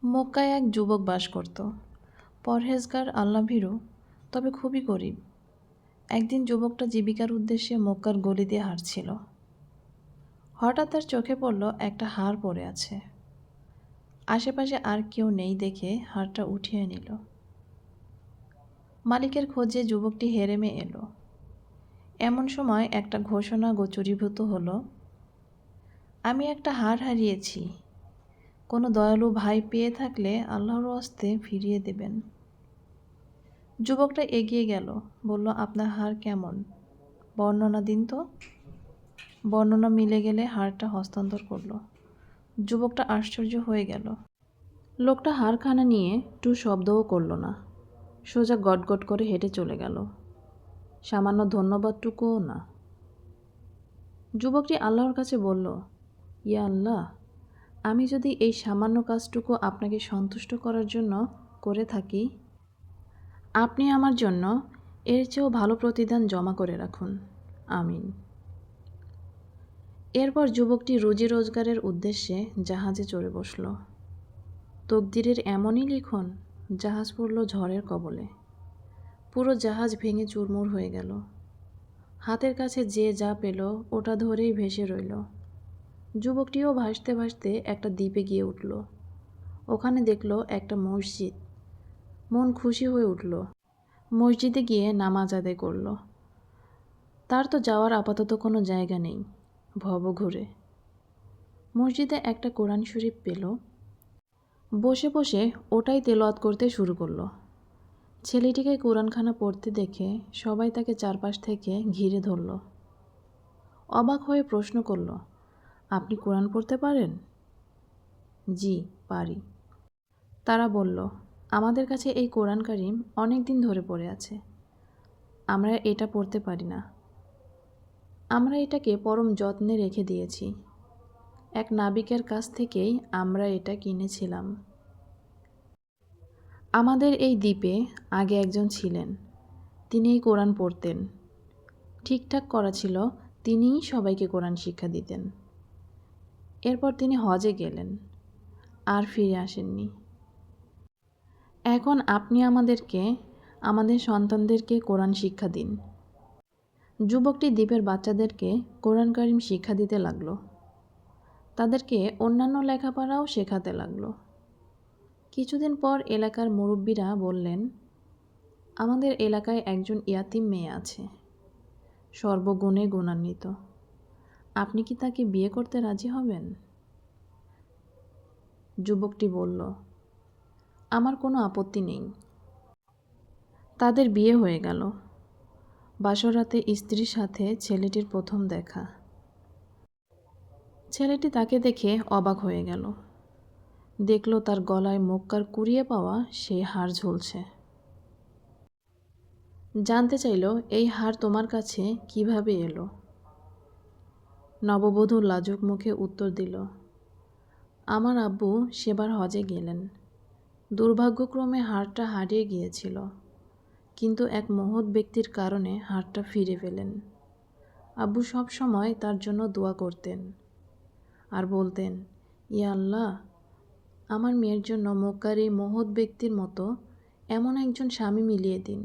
মক্কায় এক যুবক বাস করত। পরহেজগার, আল্লাভীরু, তবে খুবই গরিব। একদিন যুবকটা জীবিকার উদ্দেশ্যে মক্কার গলি দিয়ে হাঁটছিল। হঠাৎ তার চোখে পড়ল একটা হাড় পড়ে আছে। আশেপাশে আর কেউ নেই দেখে হাড়টা উঠিয়ে নিল। মালিকের খোঁজে যুবকটি হেরেমে এলো। এমন সময় একটা ঘোষণা গোচরীভূত হলো, আমি একটা হাড় হারিয়েছি, কোনো দয়ালু ভাই পেয়ে থাকলে আল্লাহর ওয়াস্তে ফিরিয়ে দেবেন। যুবকটা এগিয়ে গেল, বলল, আপনার হাড় কেমন, বর্ণনা দিন তো। বর্ণনা মিলে গেলে হাড়টা হস্তান্তর করল। যুবকটা আশ্চর্য হয়ে গেল। লোকটা হাড়খানা নিয়ে টু শব্দও করল না, সোজা গটগট করে হেঁটে চলে গেল, সামান্য ধন্যবাদটুকুও না। যুবকটি আল্লাহর কাছে বলল, ইয়া আল্লাহ, আমি যদি এই সামান্য কাজটুকু আপনাকে সন্তুষ্ট করার জন্য করে থাকি, আপনি আমার জন্য এর চেয়েও ভালো প্রতিদান জমা করে রাখুন, আমিন। এরপর যুবকটি রুজি রোজগারের উদ্দেশ্যে জাহাজে চড়ে বসল। তকদিরের এমনই লিখন, জাহাজ পড়ল ঝড়ের কবলে। পুরো জাহাজ ভেঙে চুরমুর হয়ে গেল। হাতের কাছে যে যা পেল ওটা ধরেই ভেসে রইল। যুবকটিও ভাসতে ভাসতে একটা দ্বীপে গিয়ে উঠল। ওখানে দেখল একটা মসজিদ। মন খুশি হয়ে উঠল। মসজিদে গিয়ে নামাজ আদায় করল। তার তো যাওয়ার আপাতত কোনো জায়গা নেই, ভবঘুরে। মসজিদে একটা কোরআন শরীফ পেল। বসে বসে ওটাই তেলাওয়াত করতে শুরু করলো। ছেলেটিকে কোরআনখানা পড়তে দেখে সবাই তাকে চারপাশ থেকে ঘিরে ধরল। অবাক হয়ে প্রশ্ন করল, আপনি কোরআন পড়তে পারেন? জি, পারি। তারা বলল, আমাদের কাছে এই কোরআন কারিম অনেক দিন ধরে পড়ে আছে, আমরা এটা পড়তে পারি না। আমরা এটাকে পরম যত্নে রেখে দিয়েছি। এক নাবিকের কাছ থেকেই আমরা এটা কিনেছিলাম। আমাদের এই দ্বীপে আগে একজন ছিলেন, তিনি এই কোরআন পড়তেন। ঠিকঠাক করা ছিল তিনিই সবাইকে কোরআন শিক্ষা দিতেন। এরপর তিনি হজে গেলেন, আর ফিরে আসেননি। এখন আপনি আমাদেরকে, আমাদের সন্তানদেরকে কোরআন শিক্ষা দিন। যুবকটি দ্বীপের বাচ্চাদেরকে কোরআন কারিম শিক্ষা দিতে লাগলো। তাদেরকে অন্যান্য লেখাপড়াও শেখাতে লাগলো। কিছুদিন পর এলাকার মুরব্বীরা বললেন, আমাদের এলাকায় একজন ইয়াতিম মেয়ে আছে, সর্বগুণে গুণান্বিত, আপনি কি তাকে বিয়ে করতে রাজি হবেন? যুবকটি বলল, আমার কোনো আপত্তি নেই। তাদের বিয়ে হয়ে গেল। বাসরাতে স্ত্রীর সাথে ছেলেটির প্রথম দেখা। ছেলেটি তাকে দেখে অবাক হয়ে গেল। দেখল তার গলায় মক্কার কুড়িয়ে পাওয়া সেই হার ঝুলছে। জানতে চাইল, এই হার তোমার কাছে কিভাবে এলো? নববধূ লাজুক মুখে উত্তর দিল, আমার আব্বু সেবার হজে গেলেন। দুর্ভাগ্যক্রমে হারটা হারিয়ে গিয়েছিল, কিন্তু এক মহৎ ব্যক্তির কারণে হারটা ফিরে পেলেন। আব্বু সব সময় তার জন্য দোয়া করতেন আর বলতেন, ইয়া আল্লাহ, আমার মেয়ের জন্য মক্কার এই মহৎ ব্যক্তির মতো এমন একজন স্বামী মিলিয়ে দিন।